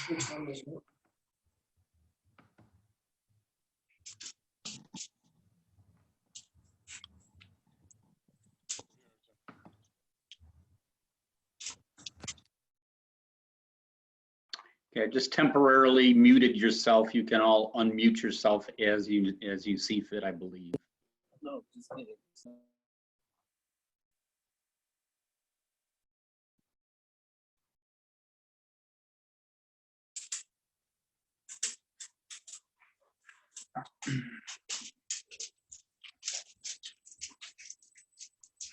Which one is it? Okay, I just temporarily muted yourself. You can all unmute yourself as you see fit, I believe. No, just kidding.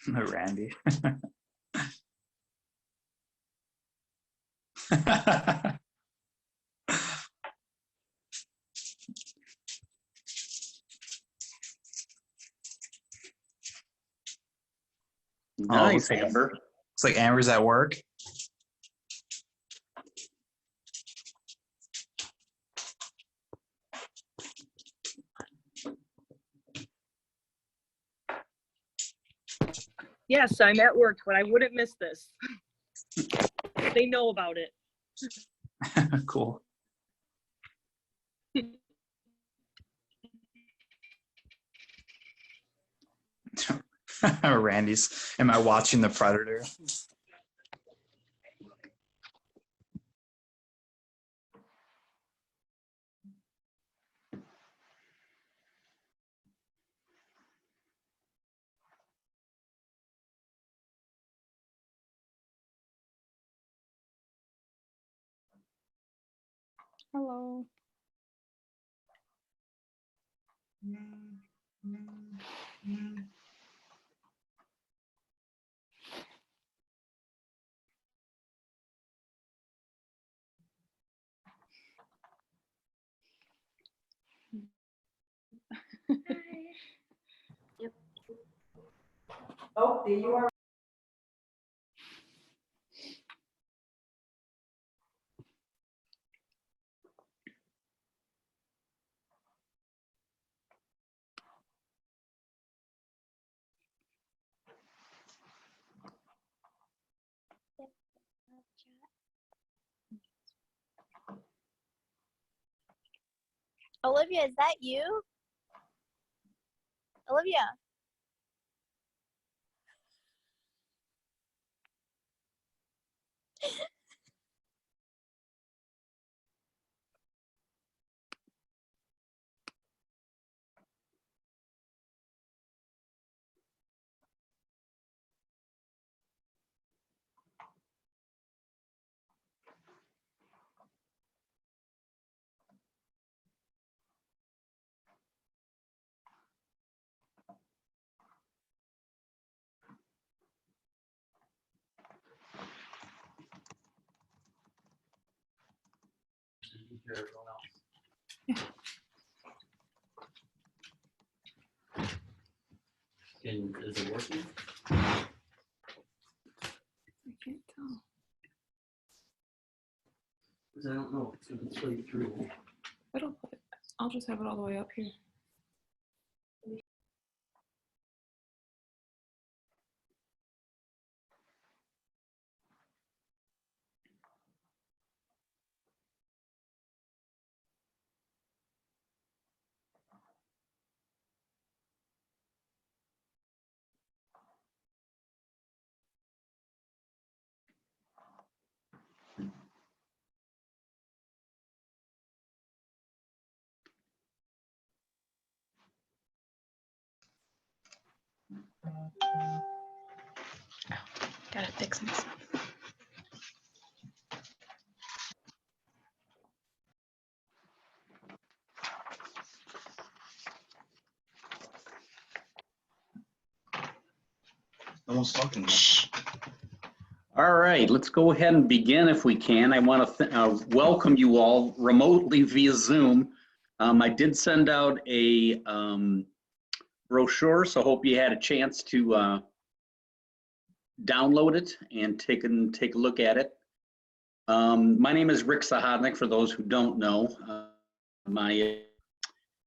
Randy. Nice, looks Amber. Looks like Amber's at work. Yes, I'm at work, but I wouldn't miss this. They know about it. Cool. Randy's, am I watching The Predator? Hello. Yep. Oh, there you are. Olivia, is that you? Olivia. Is it working? I can't tell. Because I don't know if it's going to play through. I'll just have it all the way up here. Gotta fix this. No one's talking. All right, let's go ahead and begin if we can. I want to welcome you all remotely via Zoom. I did send out a brochure, so hope you had a chance to download it and take a look at it. My name is Rick Sahodnik, for those who don't know.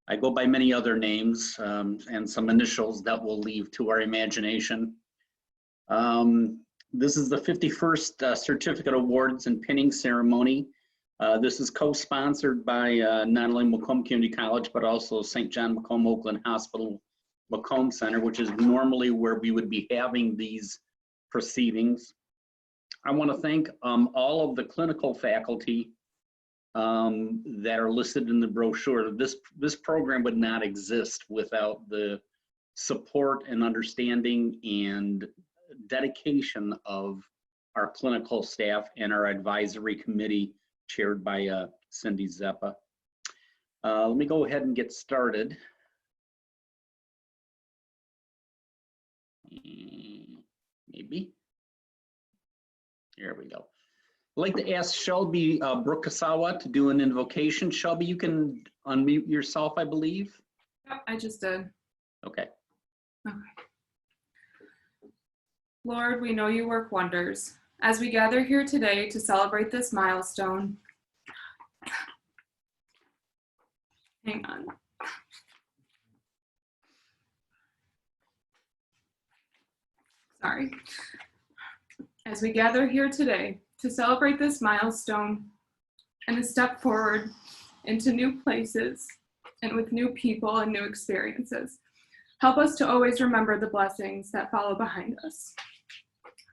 I go by many other names and some initials that we'll leave to our imagination. This is the 51st Certificate Awards and Pinning Ceremony This is co-sponsored by not only Macomb Community College, but also St. John Macomb Oakland Hospital Macomb Center, which is normally where we would be having these proceedings. I want to thank all of the clinical faculty that are listed in the brochure. This program would not exist without the support and understanding and dedication of our clinical staff and our advisory committee chaired by Cindy Zeppa. Let me go ahead and get started. Maybe. Here we go. I'd like to ask Shelby Brukasawa to do an invocation. Shelby, you can unmute yourself, I believe. Yep, I just did. Okay. Okay. Lord, we know you work wonders. As we gather here today to celebrate this milestone, hang on. Sorry. As we gather here today to celebrate this milestone and a step forward into new places and with new people and new experiences, help us to always remember the blessings that follow behind us.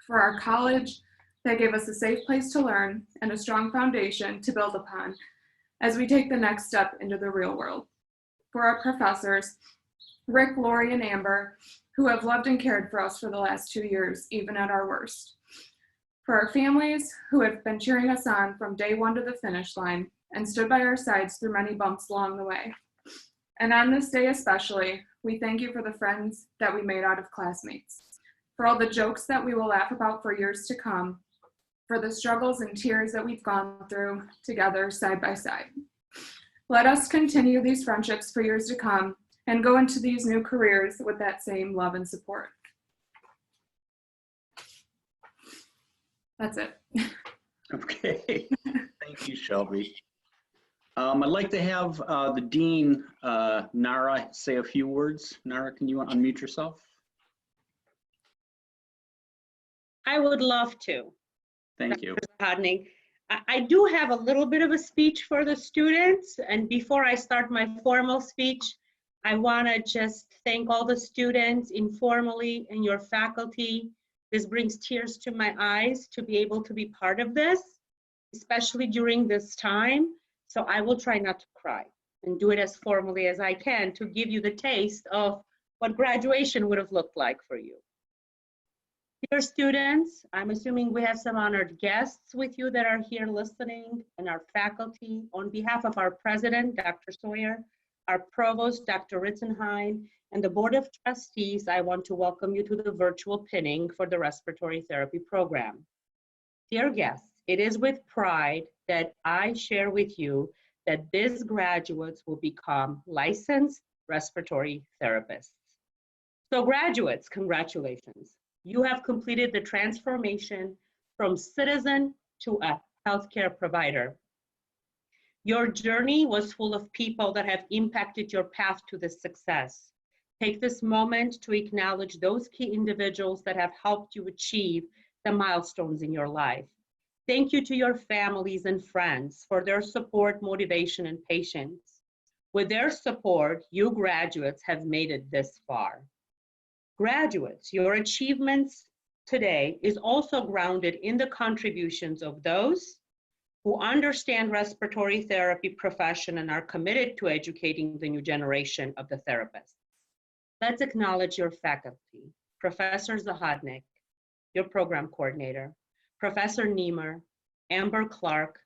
For our college, that gave us a safe place to learn and a strong foundation to build upon as we take the next step into the real world. For our professors, Rick, Lori, and Amber, who have loved and cared for us for the last 2 years, even at our worst. For our families who have been cheering us on from day one to the finish line and stood by our sides through many bumps along the way. And on this day especially, we thank you for the friends that we made out of classmates, for all the jokes that we will laugh about for years to come, for the struggles and tears that we've gone through together side by side. Let us continue these friendships for years to come and go into these new careers with that same love and support. That's it. Okay. Thank you, Shelby. I'd like to have the Dean, Nara, say a few words. Nara, can you unmute yourself? I would love to. Thank you. Hodney. I do have a little bit of a speech for the students, and before I start my formal speech, I want to just thank all the students informally and your faculty. This brings tears to my eyes to be able to be part of this, especially during this time. So I will try not to cry and do it as formally as I can to give you the taste of what graduation would have looked like for you. Dear students, I'm assuming we have some honored guests with you that are here listening, and our faculty. On behalf of our president, Dr. Sawyer, our provost, Dr. Ritzenheim, and the Board of Trustees, I want to welcome you to the virtual pinning for the respiratory therapy program. Dear guests, it is with pride that I share with you that these graduates will become licensed respiratory therapists. So graduates, congratulations. You have completed the transformation from citizen to a healthcare provider. Your journey was full of people that have impacted your path to this success. Take this moment to acknowledge those key individuals that have helped you achieve the milestones in your life. Thank you to your families and friends for their support, motivation, and patience. With their support, you graduates have made it this far. Graduates, your achievements today is also grounded in the contributions of those who understand respiratory therapy profession and are committed to educating the new generation of the therapists. Let's acknowledge your faculty, Professor Zahodnik, your program coordinator, Professor Niemer, Amber Clark,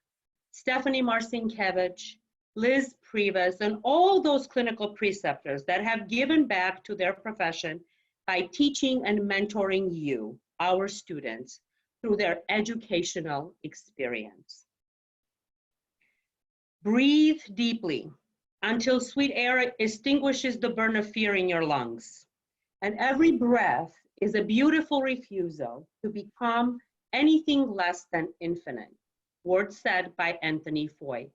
Stephanie Marcinkiewicz, Liz Privas, and all those clinical preceptors that have given back to their profession by teaching and mentoring you, our students, through their educational experience. Breathe deeply until sweet air extinguishes the burn of fear in your lungs. And every breath is a beautiful refusal to become anything less than infinite. Words said by Anthony Foy.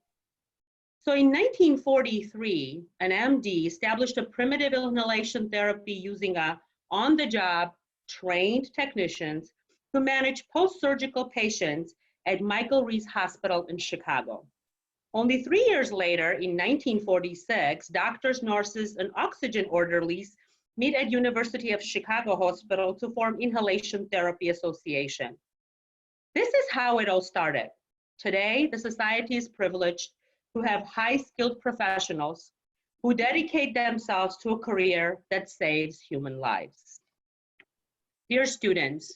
So in 1943, an MD established a primitive inhalation therapy using on-the-job trained technicians to manage post-surgical patients at Michael Reese Hospital in Chicago. Only 3 years later, in 1946, doctors, nurses, and oxygen orderlies meet at University of Chicago Hospital to form Inhalation Therapy Association. This is how it all started. Today, the society is privileged to have high-skilled professionals who dedicate themselves to a career that saves human lives. Dear students,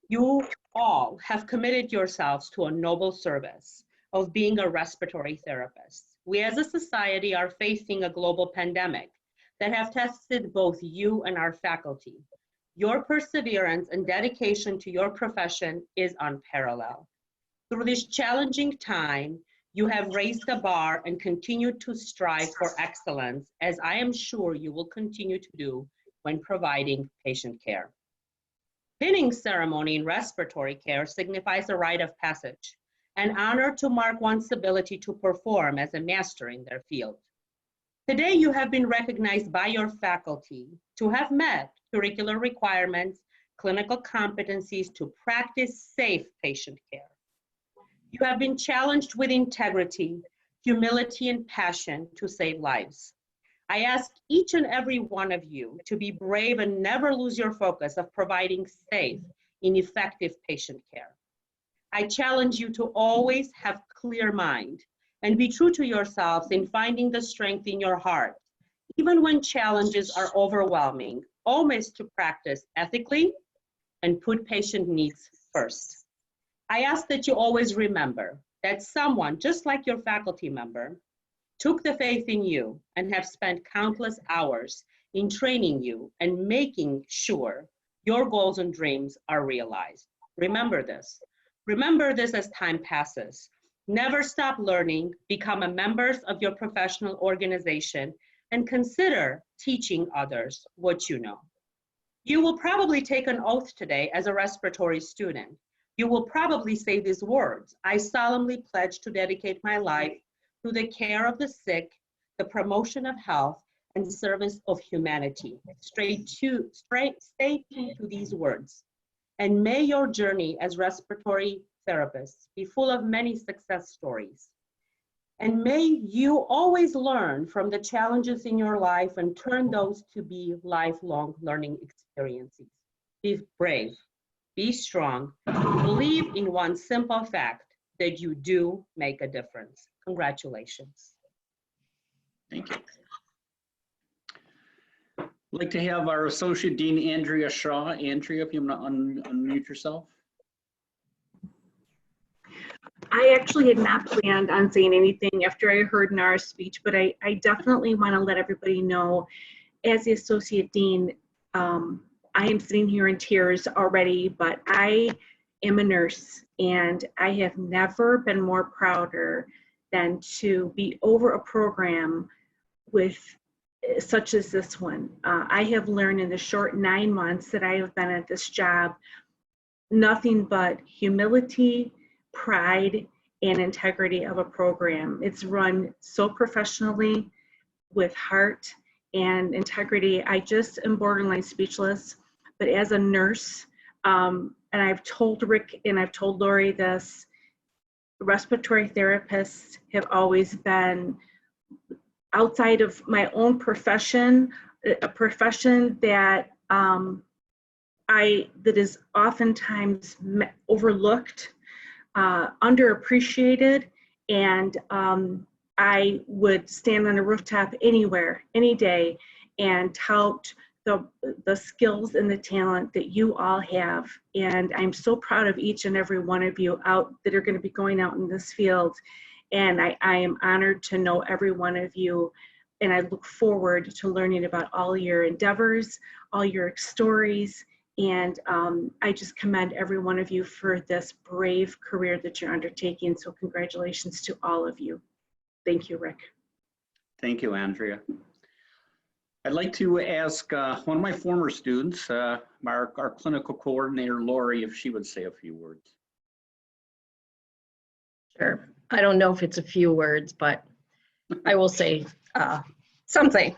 you all have committed yourselves to a noble service of being a respiratory therapist. We as a society are facing a global pandemic that have tested both you and our faculty. Your perseverance and dedication to your profession is unparalleled. Through this challenging time, you have raised the bar and continued to strive for excellence, as I am sure you will continue to do when providing patient care. Pinning ceremony in respiratory care signifies a rite of passage, an honor to mark one's ability to perform as a master in their field. Today, you have been recognized by your faculty to have met curricular requirements, clinical competencies to practice safe patient care. You have been challenged with integrity, humility, and passion to save lives. I ask each and every one of you to be brave and never lose your focus of providing safe and effective patient care. I challenge you to always have clear mind and be true to yourselves in finding the strength in your heart, even when challenges are overwhelming, always to practice ethically and put patient needs first. I ask that you always remember that someone, just like your faculty member, took the faith in you and have spent countless hours in training you and making sure your goals and dreams are realized. Remember this. Remember this as time passes. Never stop learning, become a member of your professional organization, and consider teaching others what you know. You will probably take an oath today as a respiratory student. You will probably say these words: I solemnly pledge to dedicate my life to the care of the sick, the promotion of health, and service of humanity. Stay true to these words. And may your journey as respiratory therapists be full of many success stories. And may you always learn from the challenges in your life and turn those to be lifelong learning experiences. Be brave, be strong, believe in one simple fact, that you do make a difference. Congratulations. Thank you. I'd like to have our Associate Dean, Andrea Shaw. Andrea, if you want to unmute yourself. I actually had not planned on saying anything after I heard Nara's speech, but I definitely want to let everybody know, as the Associate Dean, I am sitting here in tears already, but I am a nurse, and I have never been more prouder than to be over a program with such as this one. I have learned in the short 9 months that I have been at this job, nothing but humility, pride, and integrity of a program. It's run so professionally with heart and integrity. I just am borderline speechless, but as a nurse, and I've told Rick and I've told Lori this, respiratory therapists have always been, outside of my own profession, a profession that that is oftentimes overlooked, underappreciated, and I would stand on a rooftop anywhere, any day, and tout the skills and the talent that you all have. And I'm so proud of each and every one of you out that are going to be going out in this field. And I am honored to know every one of you. And I look forward to learning about all your endeavors, all your stories. And I just commend every one of you for this brave career that you're undertaking. So congratulations to all of you. Thank you, Rick. Thank you, Andrea. I'd like to ask one of my former students, our clinical coordinator, Lori, if she would say a few words. Sure. I don't know if it's a few words, but I will say something.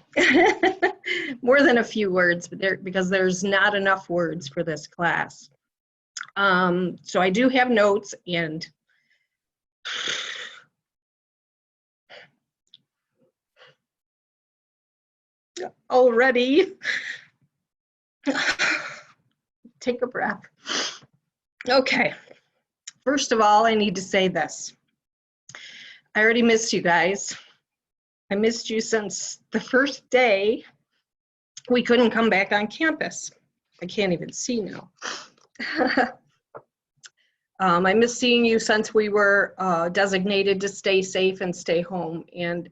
More than a few words, but because there's not enough words for this class. So I do have notes, and Already. Take a breath. Okay. First of all, I need to say this. I already missed you guys. I missed you since the first day we couldn't come back on campus. I can't even see now. I missed seeing you since we were designated to stay safe and stay home. And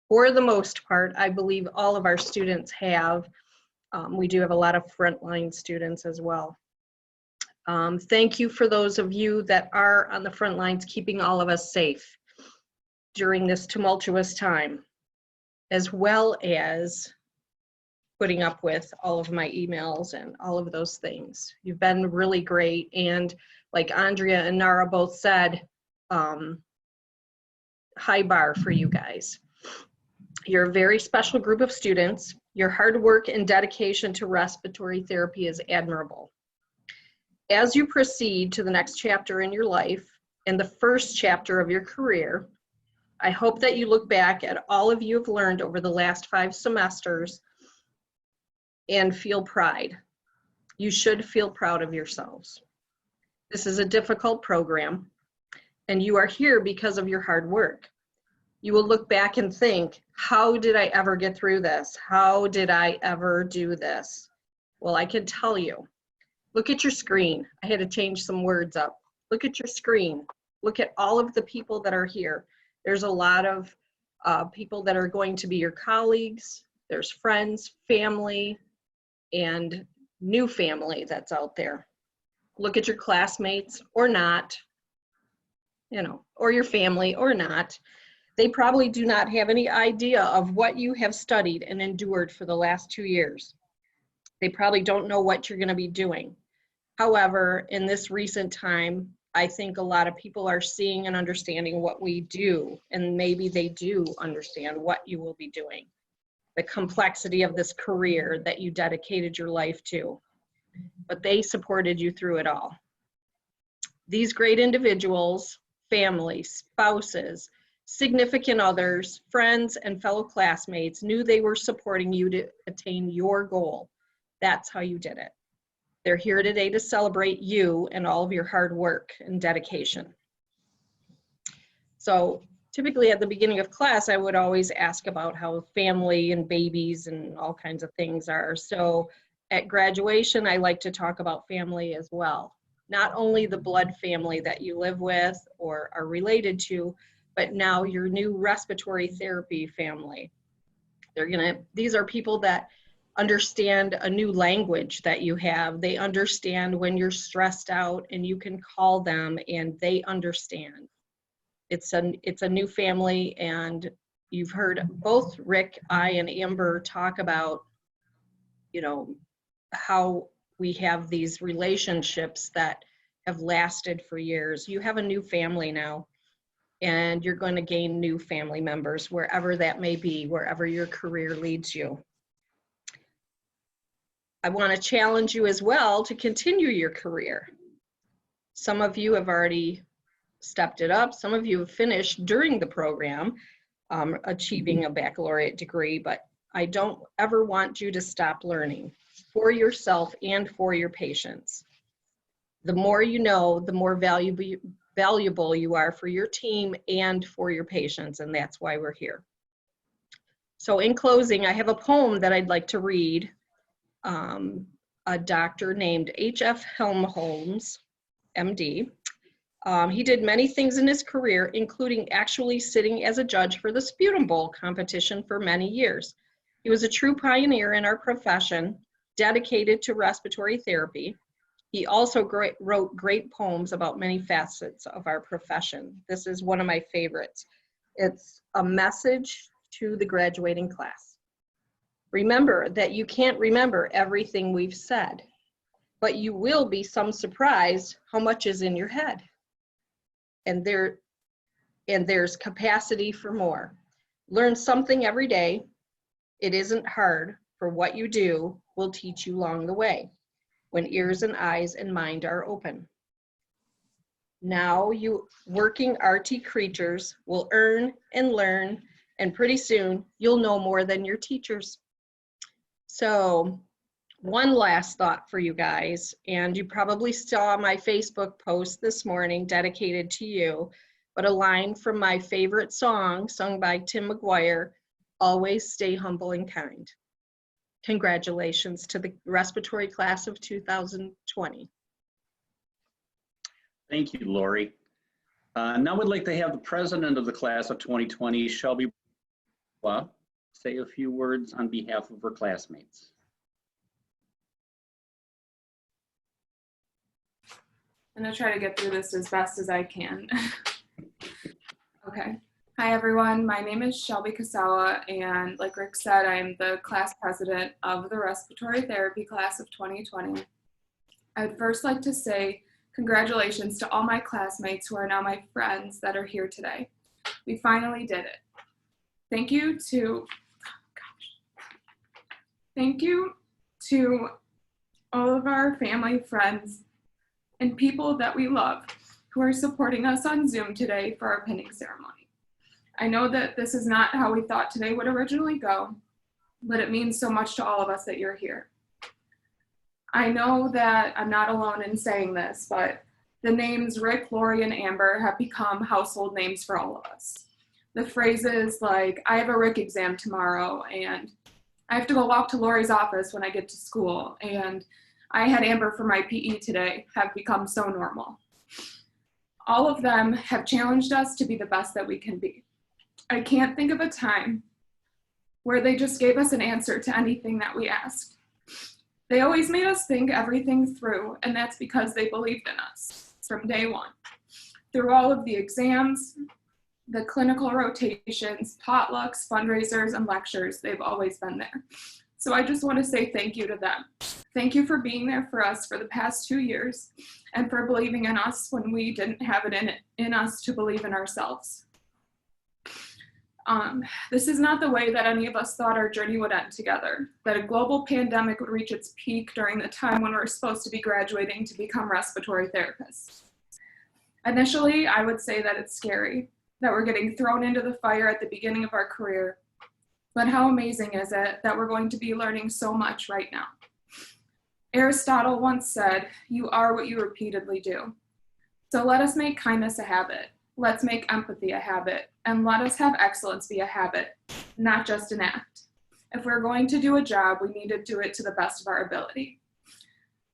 for the most part, I believe all of our students have. We do have a lot of frontline students as well. Thank you for those of you that are on the front lines keeping all of us safe during this tumultuous time, as well as putting up with all of my emails and all of those things. You've been really great, and like Andrea and Nara both said, high bar for you guys. You're a very special group of students. Your hard work and dedication to respiratory therapy is admirable. As you proceed to the next chapter in your life and the first chapter of your career, I hope that you look back at all of you have learned over the last 5 semesters and feel pride. You should feel proud of yourselves. This is a difficult program, and you are here because of your hard work. You will look back and think, how did I ever get through this? How did I ever do this? Well, I can tell you. Look at your screen. I had to change some words up. Look at your screen. Look at all of the people that are here. There's a lot of people that are going to be your colleagues. There's friends, family, and new family that's out there. Look at your classmates or not, you know, or your family or not. They probably do not have any idea of what you have studied and endured for the last 2 years. They probably don't know what you're going to be doing. However, in this recent time, I think a lot of people are seeing and understanding what we do, and maybe they do understand what you will be doing, the complexity of this career that you dedicated your life to, but they supported you through it all. These great individuals, families, spouses, significant others, friends, and fellow classmates knew they were supporting you to attain your goal. That's how you did it. They're here today to celebrate you and all of your hard work and dedication. So typically at the beginning of class, I would always ask about how family and babies and all kinds of things are. So at graduation, I like to talk about family as well. Not only the blood family that you live with or are related to, but now your new respiratory therapy family. These are people that understand a new language that you have. They understand when you're stressed out and you can call them and they understand. It's a new family, and you've heard both Rick, I, and Amber talk about, you know, how we have these relationships that have lasted for years. You have a new family now, and you're going to gain new family members wherever that may be, wherever your career leads you. I want to challenge you as well to continue your career. Some of you have already stepped it up. Some of you have finished during the program, achieving a baccalaureate degree, but I don't ever want you to stop learning for yourself and for your patients. The more you know, the more valuable you are for your team and for your patients, and that's why we're here. So in closing, I have a poem that I'd like to read. A doctor named H.F. Helmholtz, MD. He did many things in his career, including actually sitting as a judge for the Sputum Bowl competition for many years. He was a true pioneer in our profession, dedicated to respiratory therapy. He also wrote great poems about many facets of our profession. This is one of my favorites. It's a message to the graduating class. Remember that you can't remember everything we've said, but you will be some surprised how much is in your head. And there's capacity for more. Learn something every day. It isn't hard, for what you do will teach you along the way, when ears and eyes and mind are open. Now you working RT creatures will earn and learn, and pretty soon you'll know more than your teachers. So one last thought for you guys, and you probably saw my Facebook post this morning dedicated to you, but a line from my favorite song sung by Tim McGuire, always stay humble and kind. Congratulations to the respiratory class of 2020. Thank you, Lori. Now we'd like to have the president of the class of 2020, Shelby, say a few words on behalf of her classmates. I'm gonna try to get through this as best as I can. Okay. Hi, everyone. My name is Shelby Kasawa, and like Rick said, I'm the class president of the respiratory therapy class of 2020. I'd first like to say congratulations to all my classmates who are now my friends that are here today. We finally did it. Thank you to all of our family, friends, and people that we love who are supporting us on Zoom today for our pinning ceremony. I know that this is not how we thought today would originally go, but it means so much to all of us that you're here. I know that I'm not alone in saying this, but the names Rick, Lori, and Amber have become household names for all of us. The phrases like, I have a Rick exam tomorrow, and I have to go walk to Lori's office when I get to school, and I had Amber for my PE today have become so normal. All of them have challenged us to be the best that we can be. I can't think of a time where they just gave us an answer to anything that we asked. They always made us think everything through, and that's because they believed in us from day one. Through all of the exams, the clinical rotations, potlucks, fundraisers, and lectures, they've always been there. So I just want to say thank you to them. Thank you for being there for us for the past 2 years and for believing in us when we didn't have it in us to believe in ourselves. This is not the way that any of us thought our journey would end together, that a global pandemic would reach its peak during the time when we're supposed to be graduating to become respiratory therapists. Initially, I would say that it's scary, that we're getting thrown into the fire at the beginning of our career, but how amazing is it that we're going to be learning so much right now? Aristotle once said, "You are what you repeatedly do." So let us make kindness a habit. Let's make empathy a habit, and let us have excellence be a habit, not just an act. If we're going to do a job, we need to do it to the best of our ability.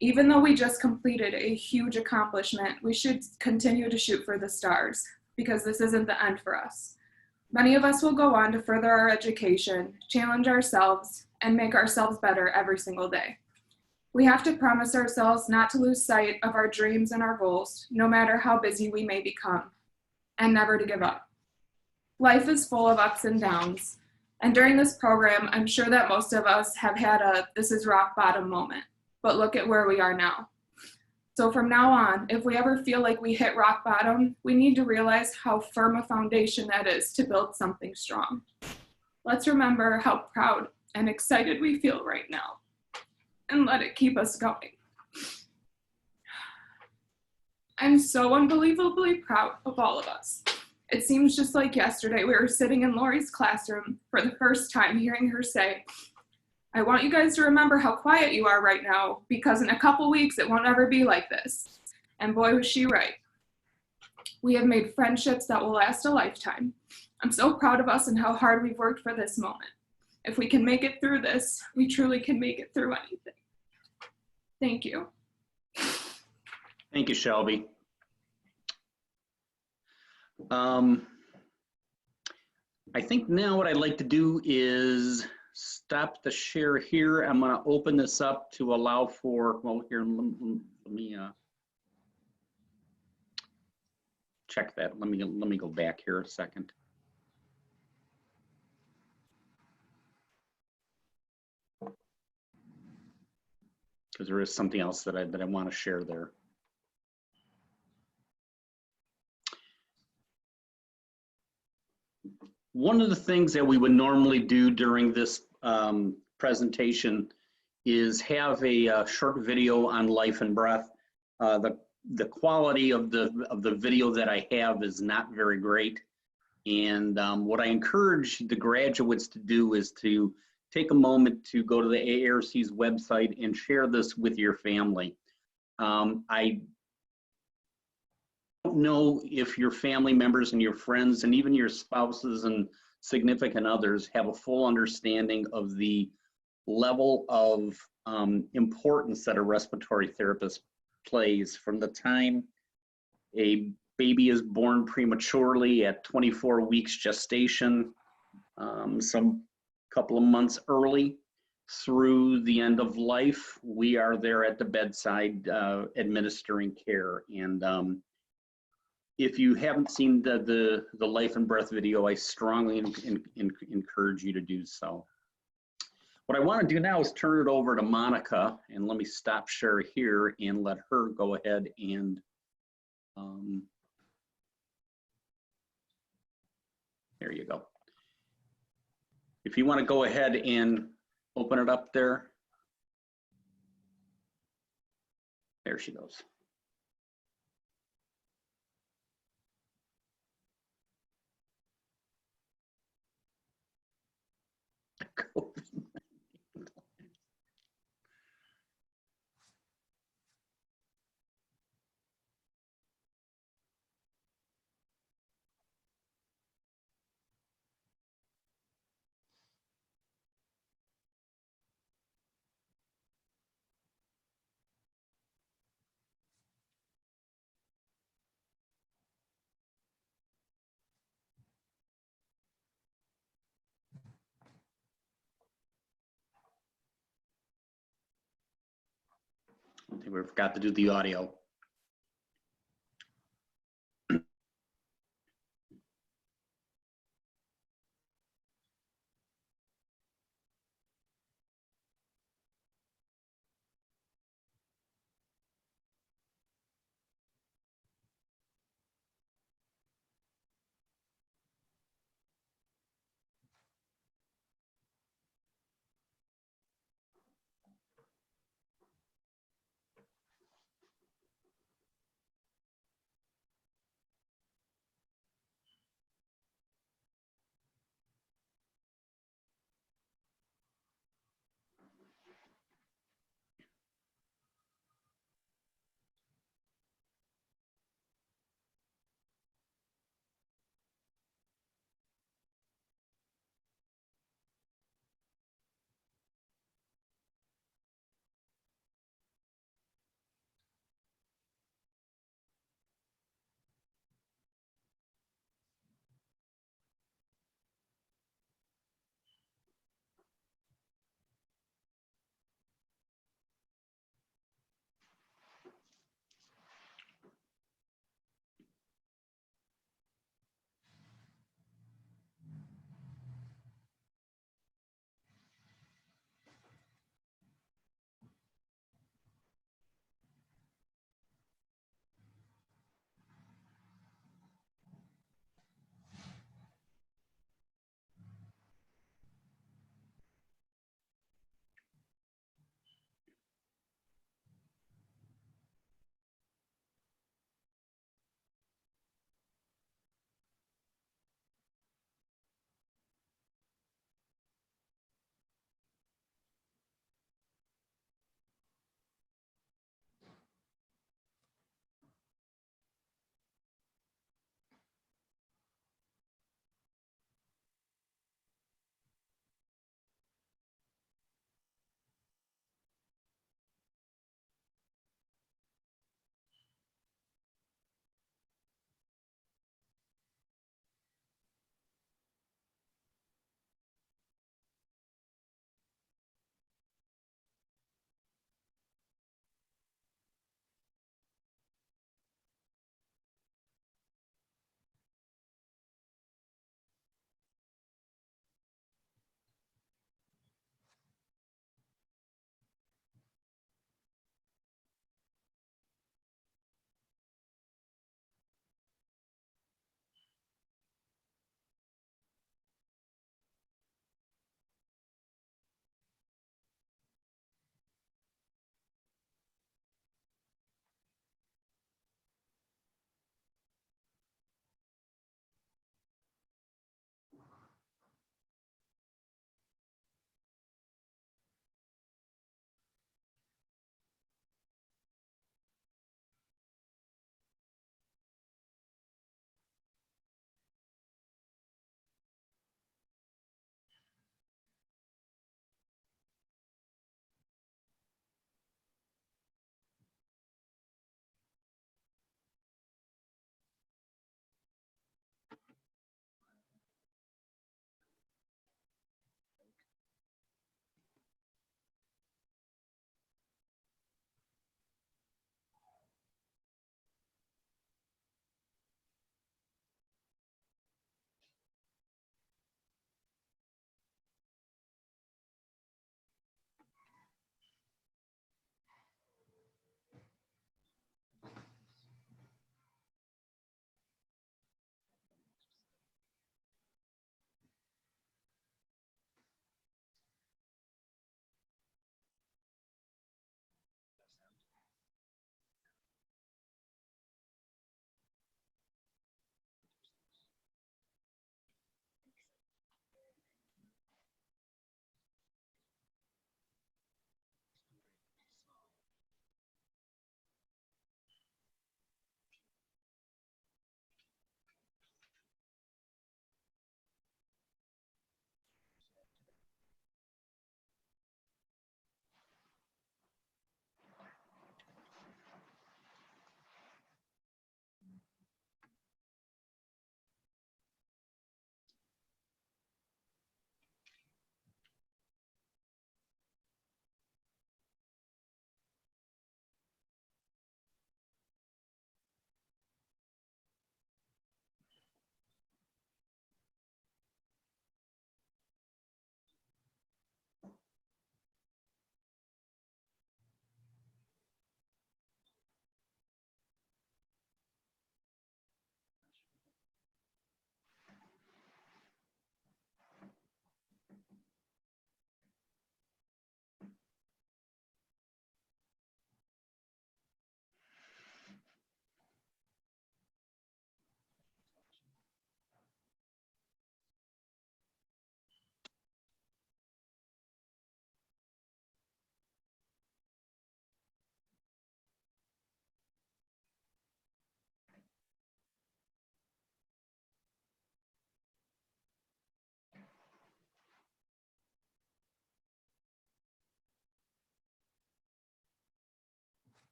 Even though we just completed a huge accomplishment, we should continue to shoot for the stars, because this isn't the end for us. Many of us will go on to further our education, challenge ourselves, and make ourselves better every single day. We have to promise ourselves not to lose sight of our dreams and our goals, no matter how busy we may become, and never to give up. Life is full of ups and downs, and during this program, I'm sure that most of us have had a "this is rock bottom" moment, but look at where we are now. So from now on, if we ever feel like we hit rock bottom, we need to realize how firm a foundation that is to build something strong. Let's remember how proud and excited we feel right now, and let it keep us going. I'm so unbelievably proud of all of us. It seems just like yesterday we were sitting in Lori's classroom for the first time hearing her say, "I want you guys to remember how quiet you are right now, because in a couple weeks it won't ever be like this." And boy, was she right. We have made friendships that will last a lifetime. I'm so proud of us and how hard we've worked for this moment. If we can make it through this, we truly can make it through anything. Thank you. Thank you, Shelby. I think now what I'd like to do is stop the share here. I'm going to open this up to allow for, well, here, let me check that. Let me go back here a second. Because there is something else that I want to share there. One of the things that we would normally do during this presentation is have a short video on life and breath. The the quality of the video that I have is not very great. And what I encourage the graduates to do is to take a moment to go to the AARC's website and share this with your family. I don't know if your family members and your friends and even your spouses and significant others have a full understanding of the level of importance that a respiratory therapist plays from the time a baby is born prematurely at 24 weeks gestation, some couple of months early, through the end of life. We are there at the bedside administering care. And if you haven't seen the Life and Breath video, I strongly encourage you to do so. What I want to do now is turn it over to Monica, and let me stop share here and let her go ahead and there you go. If you want to go ahead and open it up there. There she goes. I think we forgot to do the audio.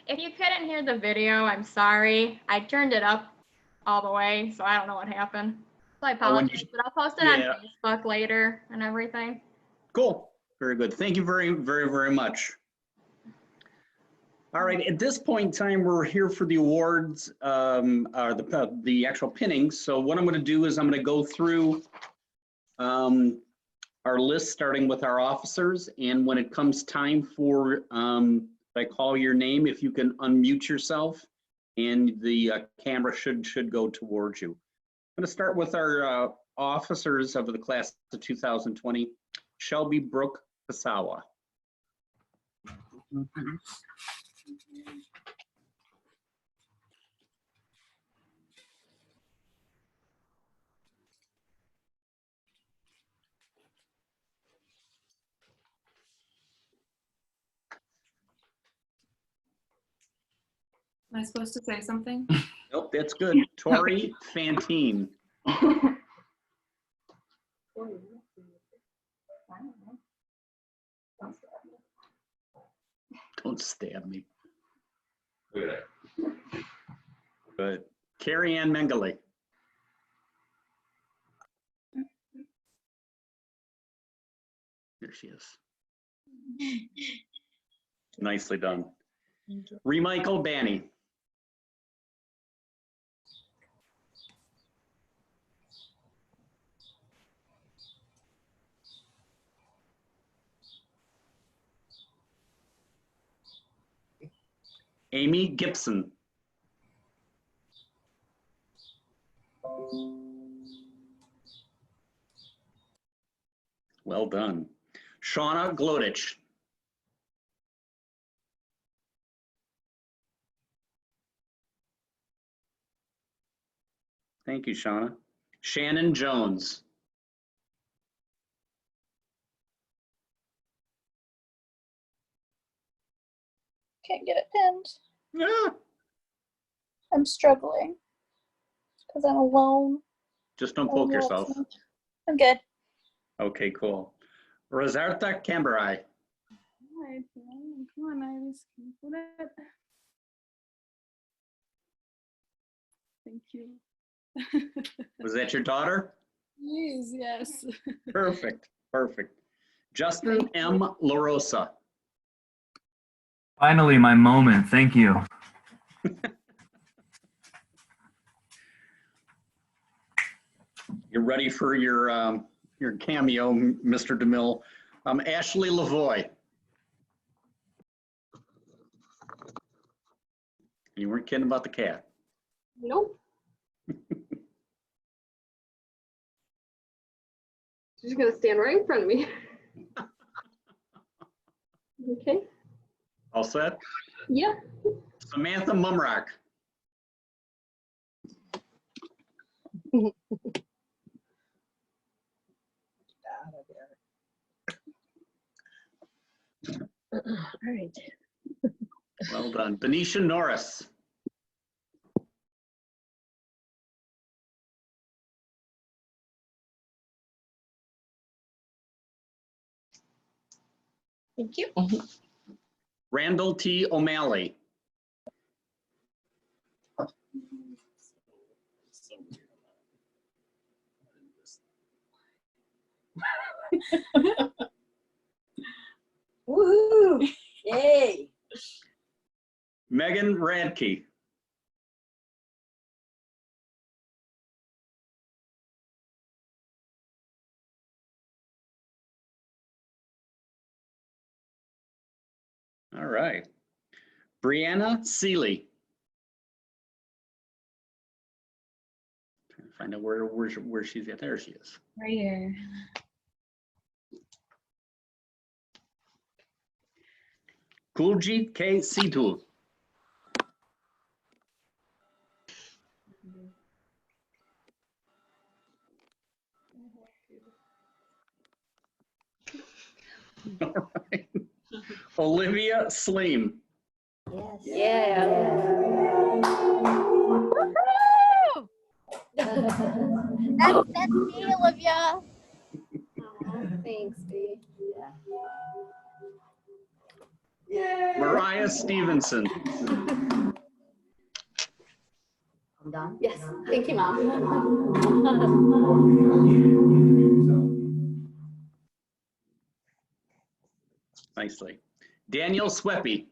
If you couldn't hear the video, I'm sorry. I turned it up all the way, so I don't know what happened. So I Oh, when you- apologize, but I'll post it on Yeah. Facebook later and everything. Cool. Very good. Thank you very, very, very much. All right, at this point in time, we're here for the awards, the actual pinnings. So what I'm going to do is I'm going to go through our list, starting with our officers. And when it comes time for, if I call your name, if you can unmute yourself, and the camera should go towards you. I'm going to start with our officers of the class of 2020, Shelby Brooke Pasawa. Am I supposed to say something? Nope, that's good. Tori Fantine. Don't stab me. Good. Carrie Ann Mengele. There she is. Nicely done. Remichael Banny. Amy Gibson. Well done. Shauna Glodich. Thank you, Shauna. Shannon Jones. Can't get it pinned. Yeah. I'm struggling because I'm alone. Just don't poke yourself. I'm good. Okay, cool. Rosarta Camberai. Hi, come on, Iris. Can you put it? Thank you. Was that your daughter? Please, yes. Perfect, perfect. Justin M. LaRosa. Finally, my moment. Thank you. You're ready for your cameo, Mr. DeMille. Ashley Lavoy. You weren't kidding about the cat. Nope. She's gonna stand right in front of me. Okay. All set? Yeah. Samantha Mumrock. All right. Well done. Benicia Norris. Thank you. Randall T. O'Malley. Woohoo! Yay! Megan Radke. All right. Brianna Seeley. Trying to find out where she's at. There she is. Right here. Kuljit K. Situl. All right. Olivia Sleem. Yes. Yeah. That's me, Olivia. Thanks, B. Yeah. Mariah Stevenson. I'm done. Yes. Thank you, Mom. Nicely. Daniel Sweppy.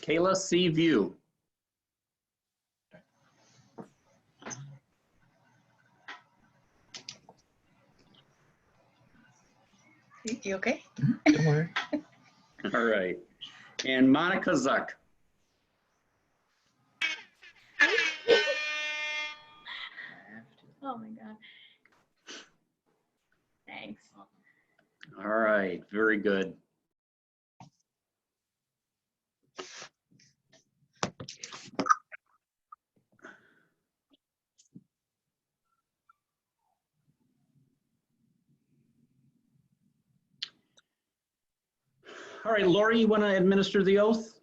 Kayla C. View. You okay? Don't worry. All right. And Monica Zuck. Oh my God. Thanks. All right. Very good. All right, Lori, you want to administer the oath?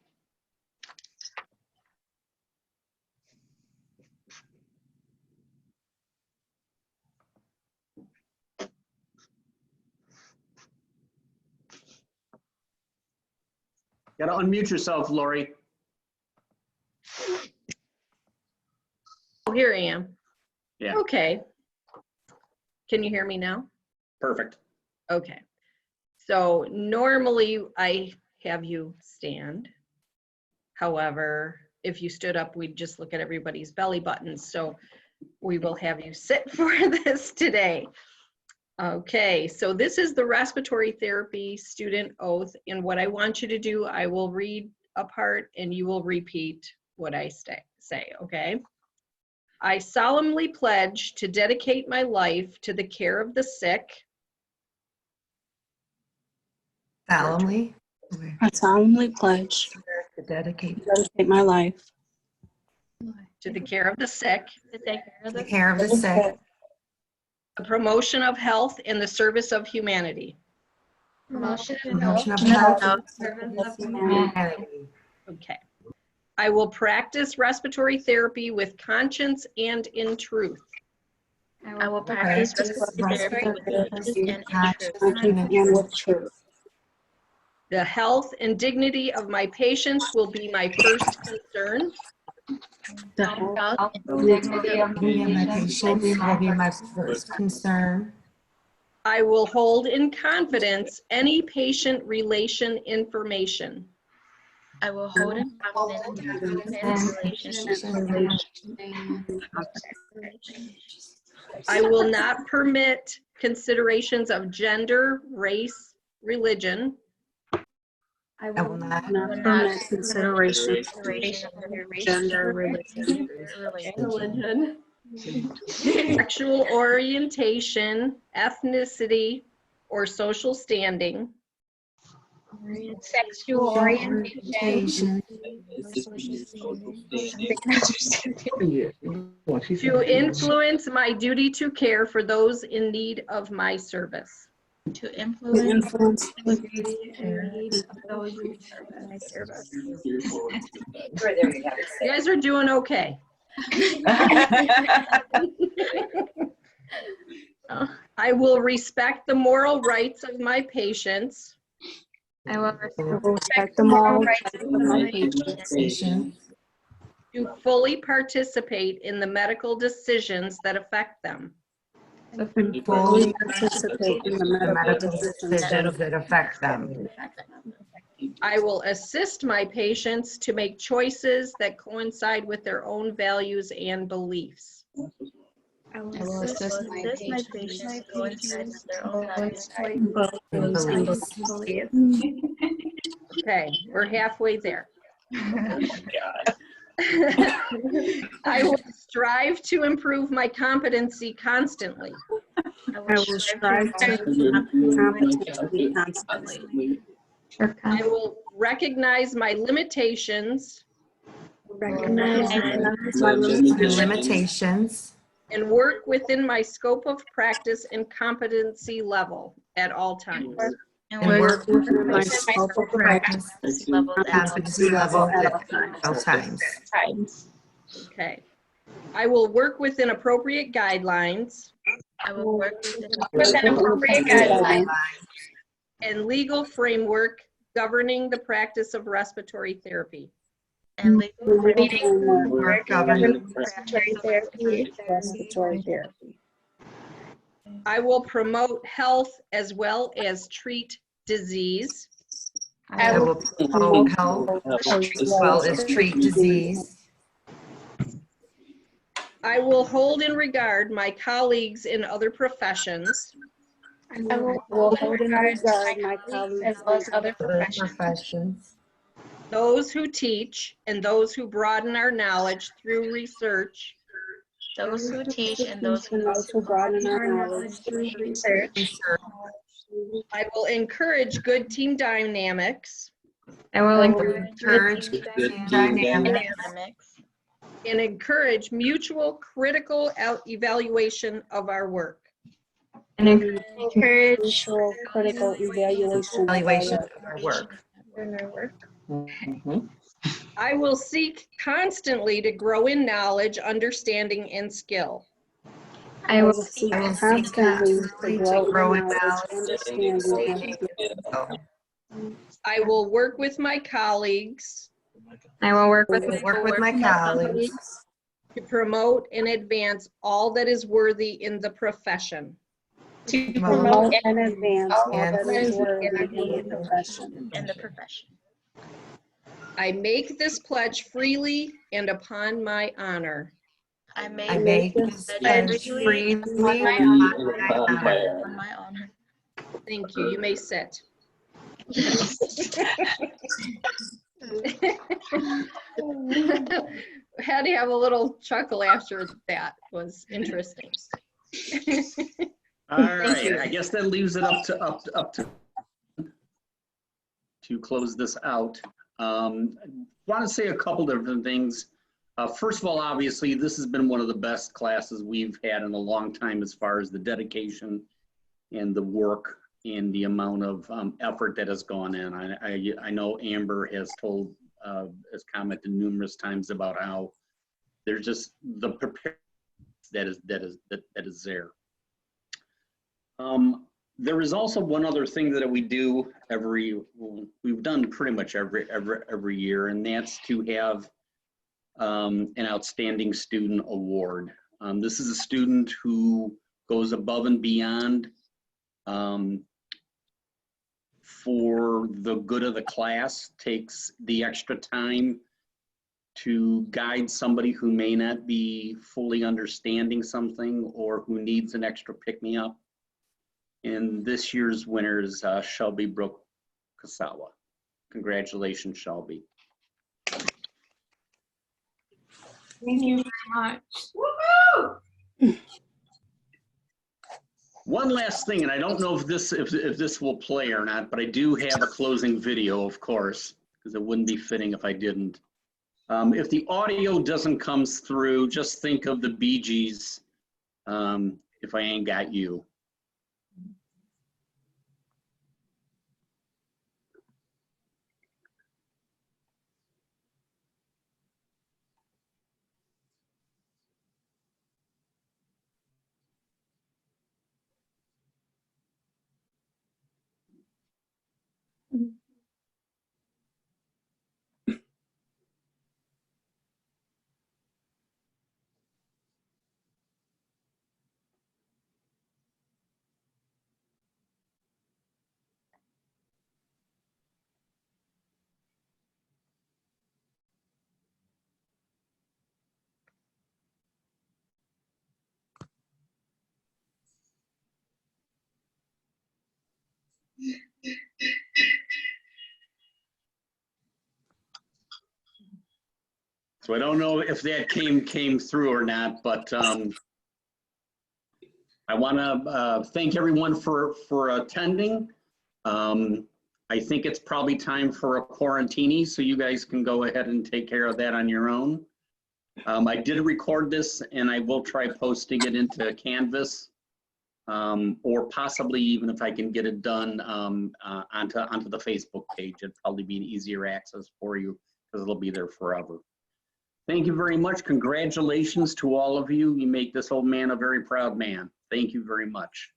Got to unmute yourself, Lori. Oh, here I am. Yeah. Okay. Can you hear me now? Perfect. Okay. So normally I have you stand. However, if you stood up, we'd just look at everybody's belly buttons. So we will have you sit for this today. Okay, so this is the respiratory therapy student oath, and what I want you to do, I will read a part and you will repeat what I say, okay? I solemnly pledge to dedicate my life to the care of the sick. Solemnly. I solemnly pledge To dedicate my life To the care of the sick. To take care of the the care of the sick, The promotion of health and the service of humanity. promotion of promotion of health, health, service of and humanity. humanity. Okay. I will practice respiratory therapy with conscience and in truth. I will practice respiratory therapy with conscience and in truth. and with truth. The health and dignity of my patients will be my first concern. The Health and Dignity of my patients will be my first concern. I will hold in confidence any patient relation information. I will hold in confidence I will not permit considerations of gender, race, religion. I will not permit consideration of gender, religion, Sexual orientation, ethnicity, or social standing. sexual orientation, To influence my duty to care for those in need of my service. to influence with those who serve my service. You guys are doing okay. I will respect the moral rights of my patients. I will respect the moral rights of my patients. To fully participate in the medical decisions that affect them. and fully participate in the medical decisions that affect them. I will assist my patients to make choices that coincide with their own values and beliefs. I will assist my patients to coincide with their own values and beliefs. Okay, we're halfway there. I will strive to improve my competency constantly. I will strive to improve competency constantly. I will recognize my limitations Recognize my Limitations. and work within my scope of practice and competency level at all times. And work within my scope of practice. Competency level at all times. Okay. I will work within appropriate guidelines I will work within appropriate guidelines and legal framework governing the practice of respiratory therapy. and legal Work governing Respiratory therapy. I will promote health as well as treat disease. I will promote health as well as treat disease. I will hold in regard my colleagues in other professions. I will hold in regard my colleagues as well as other Professions. Those who teach and those who broaden our knowledge through research. those who teach and those who broaden our knowledge through research. I will encourage good team dynamics I will Encourage dynamics and encourage mutual critical evaluation of our work. and encourage Critical evaluation of our work. I will seek constantly to grow in knowledge, understanding, and skill. I will seek I will seek constantly constantly to grow in in knowledge, understanding, and I will work with my colleagues I will work with my colleagues to promote and advance all that is worthy in the profession. to promote and advance all and that is worthy in the profession. I make this pledge freely and upon my honor. I I make this pledge freely. On my honor. Thank you. You may sit. Had to have a little chuckle after that. Was interesting. All right, I guess that leaves it up to close this out. I want to say a couple different things. First of all, obviously, this has been one of the best classes we've had in a long time as far as the dedication and the work and the amount of effort that has gone in. I know Amber has commented numerous times about how there's just the preparedness that is there. There is also one other thing that we do we've done pretty much every year, and that's to have an outstanding student award. This is a student who goes above and beyond for the good of the class, takes the extra time to guide somebody who may not be fully understanding something or who needs an extra pick-me-up. And this year's winner is Shelby Brooke Kasawa. Congratulations, Shelby. Thank you very much. Woohoo! One last thing, and I don't know if this will play or not, but I do have a closing video, of course, because it wouldn't be fitting if I didn't. If the audio doesn't come through, just think of the Bee Gees, If I Ain't Got You. So I don't know if that came through or not, but I want to thank everyone for attending. I think it's probably time for a quarantini, so you guys can go ahead and take care of that on your own. I did record this, and I will try posting it into Canvas, or possibly even if I can get it done onto the Facebook page. It'd probably be an easier access for you because it'll be there forever. Thank you very much. Congratulations to all of you. You make this old man a very proud man. Thank you very much.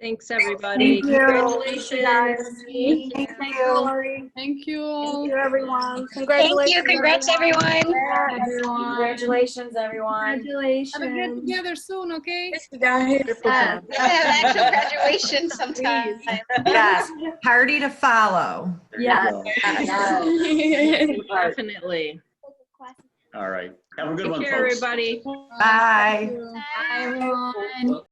Thanks, everybody. Thank you. Congratulations. Thank you. Thank you. Thank you, everyone. Thank you. Congrats, everyone. Congratulations, everyone. Congratulations. Have a get together soon, okay? Yeah, actual graduation sometime. Yes, party to follow. There you go. Definitely. All right. Have a good Take one, care, folks. everybody. Bye. Bye, everyone.